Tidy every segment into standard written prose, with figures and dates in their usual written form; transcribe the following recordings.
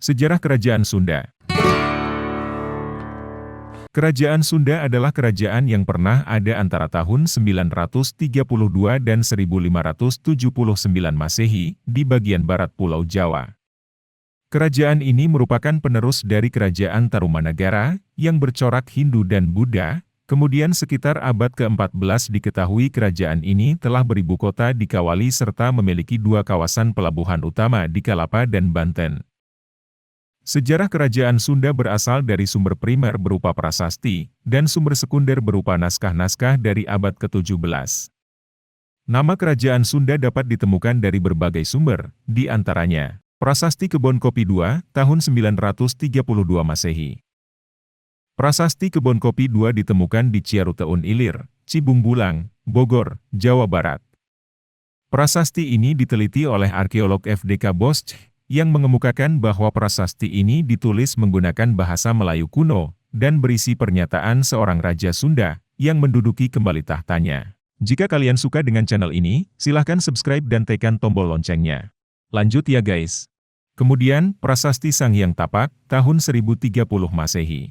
Sejarah Kerajaan Sunda. Kerajaan Sunda adalah kerajaan yang pernah ada antara tahun 932 dan 1579 Masehi di bagian barat Pulau Jawa. Kerajaan ini merupakan penerus dari Kerajaan Tarumanagara yang bercorak Hindu dan Buddha. Kemudian sekitar abad ke-14 diketahui kerajaan ini telah beribu kota di Kawali serta memiliki dua kawasan pelabuhan utama di Kalapa dan Banten. Sejarah kerajaan Sunda berasal dari sumber primer berupa prasasti, dan sumber sekunder berupa naskah-naskah dari abad ke-17. Nama kerajaan Sunda dapat ditemukan dari berbagai sumber, di antaranya, Prasasti Kebon Kopi II, tahun 932 Masehi. Prasasti Kebon Kopi II ditemukan di Ciaruteun Ilir, Cibung Bulang, Bogor, Jawa Barat. Prasasti ini diteliti oleh arkeolog FDK Bosch, yang mengemukakan bahwa prasasti ini ditulis menggunakan bahasa Melayu kuno, dan berisi pernyataan seorang Raja Sunda, yang menduduki kembali tahtanya. Jika kalian suka dengan channel ini, silahkan subscribe dan tekan tombol loncengnya. Lanjut ya guys. Kemudian, Prasasti Sanghyang Tapak, tahun 1030 Masehi.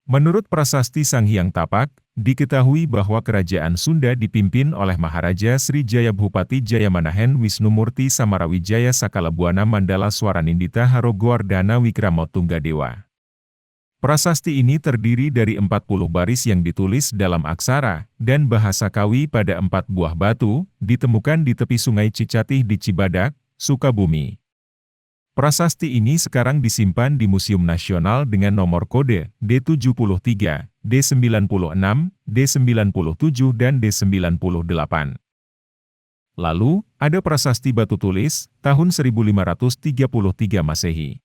Menurut Prasasti Sanghyang Tapak, diketahui bahwa kerajaan Sunda dipimpin oleh Maharaja Sri Jayabhupati Jayamanahen Wisnumurti Samarawijaya Sakalabuana Mandala Swaranindita Harogowardhana Wikramotunggadewa. Prasasti ini terdiri dari 40 baris yang ditulis dalam aksara dan bahasa Kawi pada 4 buah batu, ditemukan di tepi Sungai Cicatih di Cibadak, Sukabumi. Prasasti ini sekarang disimpan di Museum Nasional dengan nomor kode D73, D96, D97 dan D98. Lalu, ada Prasasti Batu Tulis, tahun 1533 Masehi.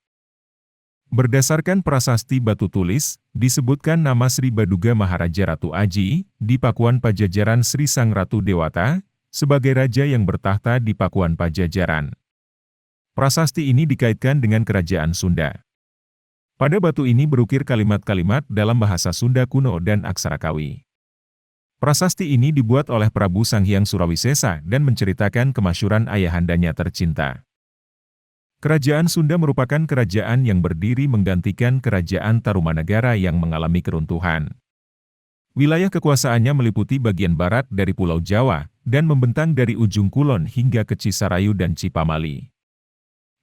Berdasarkan Prasasti Batu Tulis, disebutkan nama Sri Baduga Maharaja Ratu Aji, di Pakuan Pajajaran Sri Sang Ratu Dewata, sebagai raja yang bertahta di Pakuan Pajajaran. Prasasti ini dikaitkan dengan kerajaan Sunda. Pada batu ini berukir kalimat-kalimat dalam bahasa Sunda kuno dan aksara Kawi. Prasasti ini dibuat oleh Prabu Sanghyang Surawisesa dan menceritakan kemasyhuran ayahandanya tercinta. Kerajaan Sunda merupakan kerajaan yang berdiri menggantikan Kerajaan Tarumanagara yang mengalami keruntuhan. Wilayah kekuasaannya meliputi bagian barat dari Pulau Jawa, dan membentang dari ujung kulon hingga ke Cisarayu dan Cipamali.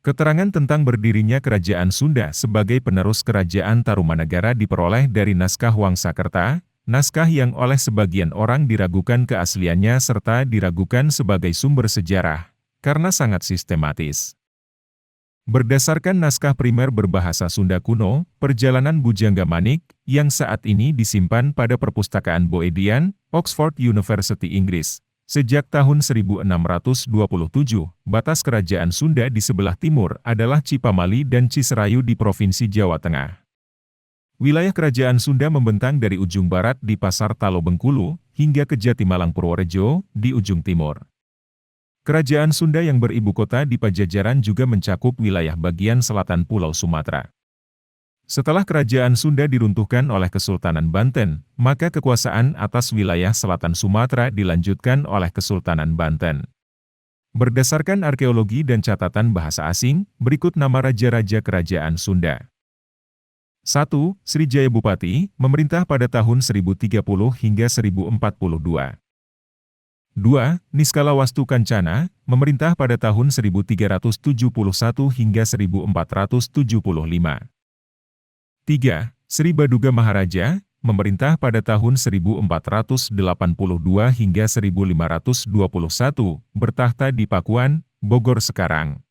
Keterangan tentang berdirinya Kerajaan Sunda sebagai penerus Kerajaan Tarumanagara diperoleh dari naskah Wangsakerta, naskah yang oleh sebagian orang diragukan keasliannya serta diragukan sebagai sumber sejarah, karena sangat sistematis. Berdasarkan naskah primer berbahasa Sunda kuno, Perjalanan Bujangga Manik, yang saat ini disimpan pada Perpustakaan Boedian, Oxford University Inggris. Sejak tahun 1627, batas kerajaan Sunda di sebelah timur adalah Cipamali dan Ciserayu di Provinsi Jawa Tengah. Wilayah kerajaan Sunda membentang dari ujung barat di Pasar Talo Bengkulu, hingga ke Jatimalang Purworejo, di ujung timur. Kerajaan Sunda yang beribu kota di Pajajaran juga mencakup wilayah bagian selatan Pulau Sumatera. Setelah kerajaan Sunda diruntuhkan oleh Kesultanan Banten, maka kekuasaan atas wilayah selatan Sumatera dilanjutkan oleh Kesultanan Banten. Berdasarkan arkeologi dan catatan bahasa asing, berikut nama raja-raja kerajaan Sunda. 1. Sri Jayabhupati, memerintah pada tahun 1030 hingga 1042. 2. Niskalawastu Kancana, memerintah pada tahun 1371 hingga 1475. 3. Sri Baduga Maharaja, memerintah pada tahun 1482 hingga 1521, bertahta di Pakuan, Bogor sekarang.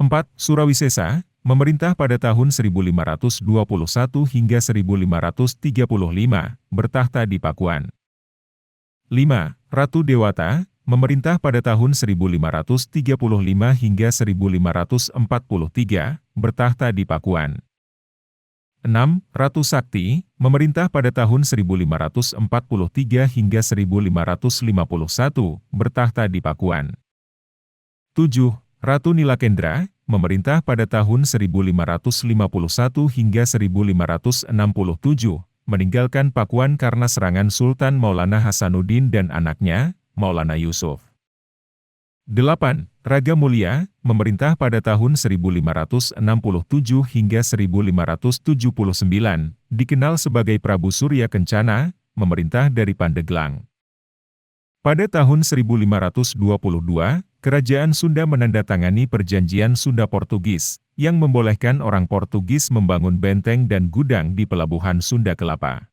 4. Surawisesa, memerintah pada tahun 1521 hingga 1535, bertahta di Pakuan. 5. Ratu Dewata, memerintah pada tahun 1535 hingga 1543, bertahta di Pakuan. 6. Ratu Sakti, memerintah pada tahun 1543 hingga 1551, bertahta di Pakuan. 7. Ratu Nilakendra, memerintah pada tahun 1551 hingga 1567, meninggalkan Pakuan karena serangan Sultan Maulana Hasanuddin dan anaknya, Maulana Yusuf. 8. Raga Mulia, memerintah pada tahun 1567 hingga 1579, dikenal sebagai Prabu Surya Kencana, memerintah dari Pandeglang. Pada tahun 1522, Kerajaan Sunda menandatangani Perjanjian Sunda-Portugis, yang membolehkan orang Portugis membangun benteng dan gudang di Pelabuhan Sunda Kelapa.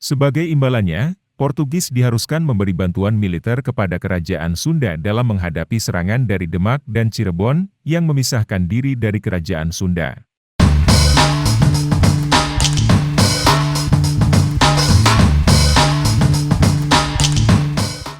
Sebagai imbalannya, Portugis diharuskan memberi bantuan militer kepada Kerajaan Sunda dalam menghadapi serangan dari Demak dan Cirebon, yang memisahkan diri dari Kerajaan Sunda.